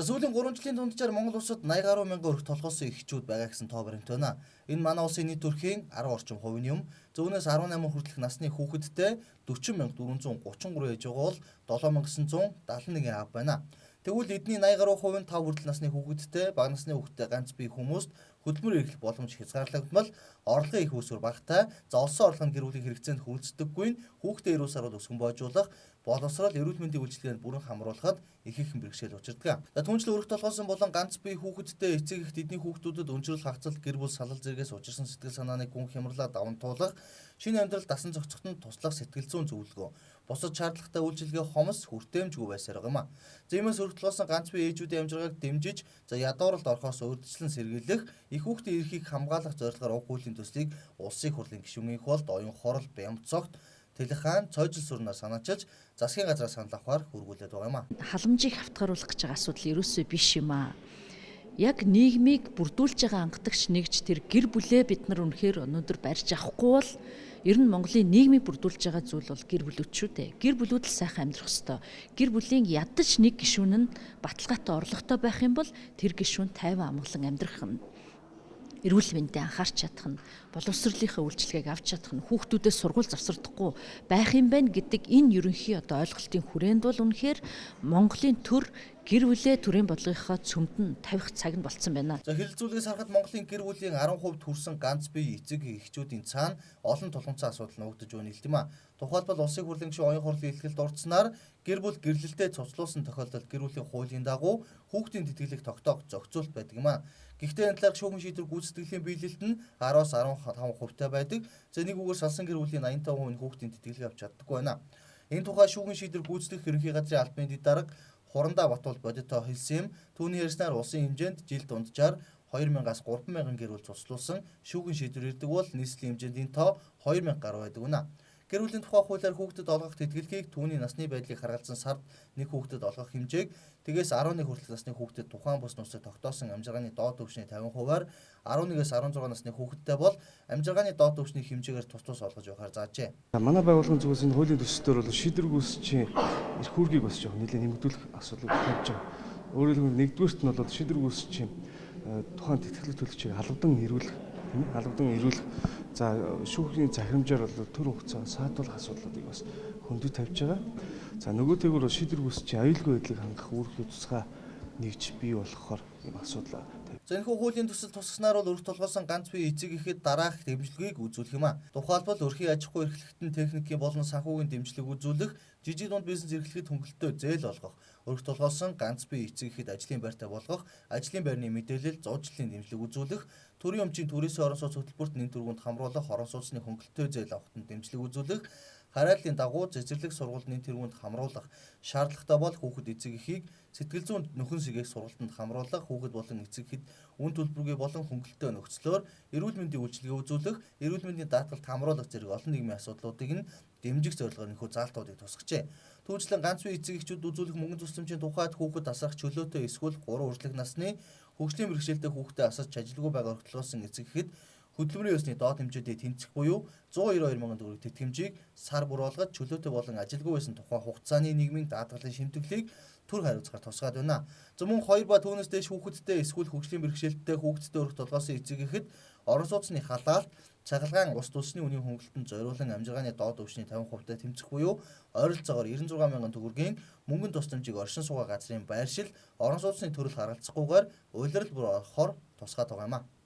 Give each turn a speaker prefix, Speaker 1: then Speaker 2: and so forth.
Speaker 1: За сүүлийн 3 жилийн дунджаар Монгол улсад 80 гаруй мянган өрх толгоосон эхчүүд байгаа гэсэн тоо баримт байна. Энэ манай улсын нийт төрхийн 10 орчим хувийн юм. Зүүнээс 18 хүртэлх насны хүүхэдтэй 40433 ээж байгаа бол 7971 аав байна. Тэгвэл эдний 80 гаруй хувийн 5 хүртэл насны хүүхэдтэй, бага насны хүүхэдтэй ганц бие хүмүүст хөдөлмөр эрхлэх боломж хязгаарлагдмал орлогын их үүсвэр багтаа, за олсон орлого нь гэр бүлийн хэрэгцээнд хүрэлцдэггүй нь хүүхдээ эрүүл сарвал өсгөн боожуулах, боловсрол эрүүл мэндийн үйлчилгээнд бүрэн хамруулахад ихэнх бэрхшээл учирдаг. За түнчлэн өрх толгойсон болон ганц бие хүүхэдтэй эцэг эхт эдний хүүхдүүдэд өнчрөл хагцал гэр бүл салал зэрэгээс учирсан сэтгэл санааны гүн хямралаа даван туулах, шинэ амьдрал дасан зохицоход туслах сэтгэл зүйн зөвлөгөө, бусад шаардлагатай үйлчилгээ хомс хүртээмжгүй байсаар байгаа юм а. За иймээс өрх толгойсон ганц бие ээжүүдийн амжиргааг дэмжиж, за ядууралд орохоос урьдчилан сэргийлэх, их хүүхдийн эрхийг хамгаалах зорилгоор уг хуулийн төслийг улсын хурлын гишүүнийх болд оюун хорол Бямцогт Тэлэх хаан цойжил сүрнээр санаачилж засгийн газраас санал авахар хүргүүлээд байгаа юм а.
Speaker 2: Халамжийг хавтгаруулах гэж байгаа асуудал ерөөсөө биш юм а. Яг нийгмийг бүрдүүлж байгаа ангадагч нэгж тэр гэр бүлээ бид нар үнэхээр өнөөдөр барьж авахгүй бол ер нь Монголын нийгмийг бүрдүүлж байгаа зүйл бол гэр бүлүүд шүү дээ. Гэр бүлүүд л сайхан амьдрах ёстой. Гэр бүлийн ядаж нэг гишүүн нь баталгаатай орлоготой байх юм бол тэр гишүүн тайван амгалан амьдрах нь, эрүүл мэндэд анхаарч чадах нь, боловсролынхаа үйлчилгээг авч чадах нь, хүүхдүүдээ сургууль завсардахгүй байх юм байна гэдэг энэ ерөнхий ойлголтын хүрээнд бол үнэхээр Монголын төр гэр бүлээ төрийн бодлогынхаа цөмд нь тавих цаг нь болцсон байна.
Speaker 1: За хэлэлцүүлгээс харахад Монголын гэр бүлийн 10% хүрсэн ганц бие эцэг эхчүүдийн цаана олон тулгымцсан асуудал нуугдаж байна л гэм а. Тухайлбал улсын хурлын гишүүн оюун хурлын илтгэл дурдсанаар гэр бүл гэрлэлтэд цуцлуулсан тохиолдолд гэр бүлийн хуулийн дагуу хүүхдийн тэтгэлэг тогтоох зохицуулт байдаг юм а. Гэхдээ энэ талаар шүүхэн шийдвэр гүйцэтгэлийн биелэлт нь 10-аас 15% байдаг. За нэг үгээр салсан гэр бүлийн 85% нь хүүхдийн тэтгэлэг авч чаддаггүй байна. Энэ тухай шүүхэн шийдвэр гүйцэтгэх ерөнхий газрын албаны дэд дарга Хурандаа Батуул бодитоо хэлсэн юм. Түүний ярьснаар улсын хэмжээнд жил дунджаар 2000-аас 3000 гэр бүл цуцлуулсан шүүхэн шийдвэр ирдэг бол нийслэлийн хэмжээний тоо 2000 гаруй байдаг байна. Гэр бүлийн тухай хуулиар хүүхдэд олгох тэтгэлгийг түүний насны байдлыг харгалзан сард нэг хүүхдэд олгох хэмжээг тэгээс 11 хүртэлх насны хүүхдэд тухайн бус нууцыг тогтоосон амжиргааны доод түвшний 50%-аар 11-ээс 16 насны хүүхэдтэй бол амжиргааны доод түвшний хэмжээгээр тус олгож явахаар заажээ.
Speaker 3: Манай байгууллагын зүгээс энэ хуулийн төслөөр бол шийдвэр гүйцэтгэгчийн эрх үүргийг бас жоох нэлээд нэмэгдүүлэх асуудал тавьж байгаа. Өөрөөр хэлбэл нэгдүгээрт нь бол шийдвэр гүйцэтгэгчийн тухайн тэтгэлэг төлөгчийг халавдан ирүүлэх за шүүхийн захирамжаар бол төр хугацаа саатуулах асуудлуудыг бас хөндөж тавьж байгаа. За нөгөөтэйгөр шийдвэр гүйцэтгэгчийн аюулгүй байдлыг хангах үүрэг тусгай нэгж бий болохоор ийм асуудал тавьж.
Speaker 1: За энэ хуулийн төсөл тусгаснаар бол өрх толгойсон ганц бие эцэг эхэд дараах дэмжлэгийг үзүүлэх юм а. Тухайлбал өрхийн аж ахуй эрхлэлтэн техникийн болон санхүүгийн дэмжлэг үзүүлэх, жижиг дунд бизнес эрхлэхэд хөнгөлөлтөө зээл олгох, өрх толгойсон ганц бие эцэг эхэд ажлын байртай болгох, ажлын байрны мэдээлэл, зуучлалын дэмжлэг үзүүлэх, төрийн өмчийн түрээсийн орон сууц хөтөлбөрт нэн тэргуунд хамруулах, орон сууцны хөнгөлөлтөө зээл авахтанд дэмжлэг үзүүлэх, харааллын дагуу цэцэрлэг сургууль нэн тэргуунд хамруулах, шаардлагатай бол хүүхэд эцэг эхийг сэтгэл зүйн нөхөн сэгээх сургалтанд хамруулах, хүүхэд болон эцэг эхэд үн төлбөргүй болон хөнгөлөлтөө нөхцлөөр эрүүл мэндийн үйлчилгээ үзүүлэх, эрүүл мэндийн даатгалд хамруулах зэрэг олон нийгмийн асуудлуудыг нь дэмжих зорилгоор нөхөө заалтуудыг тусгажээ. Түүнчлэн ганц бие эцэг эхчүүд үзүүлэх мөнгөн тусламжийн тухайд хүүхэд асрах чөлөөтэй эсвэл 3 хүртэлх насны хөгжлийн бэрхшээлтэй хүүхдэд асарч ажилгүй байгаа өрх толгойсон эцэг эхэд хөдөлмөрийн ёсны доод хэмжээтэй тэнцэх буюу 192 мянган төгрөг тэтгэмжийг сар бүр болгож чөлөөтэй болон ажилгүй байсан тухайн хугацааны нийгмийн даатгалын шимтгэлийг төр хариуцахаар тусгаад байна. За мөн 2 ба түүнээс дээш хүүхэдтэй эсвэл хөгжлийн бэрхшээлтэй хүүхэдтэй өрх толгойсон эцэг эхэд орон сууцны халаалт, цахилгаан ус төсний үнийн хөнгөлөлтөнд зориулан амжиргааны доод түвшний 50%-тай тэмцэх буюу ойролцоогоор 96 мянган төгрөгийн мөнгөн тусламжийг оршин суугаа газрын байршил, орон сууцны төрөл харгалзахгүйгээр улирал бүр орохоор тусгаад байгаа юм а.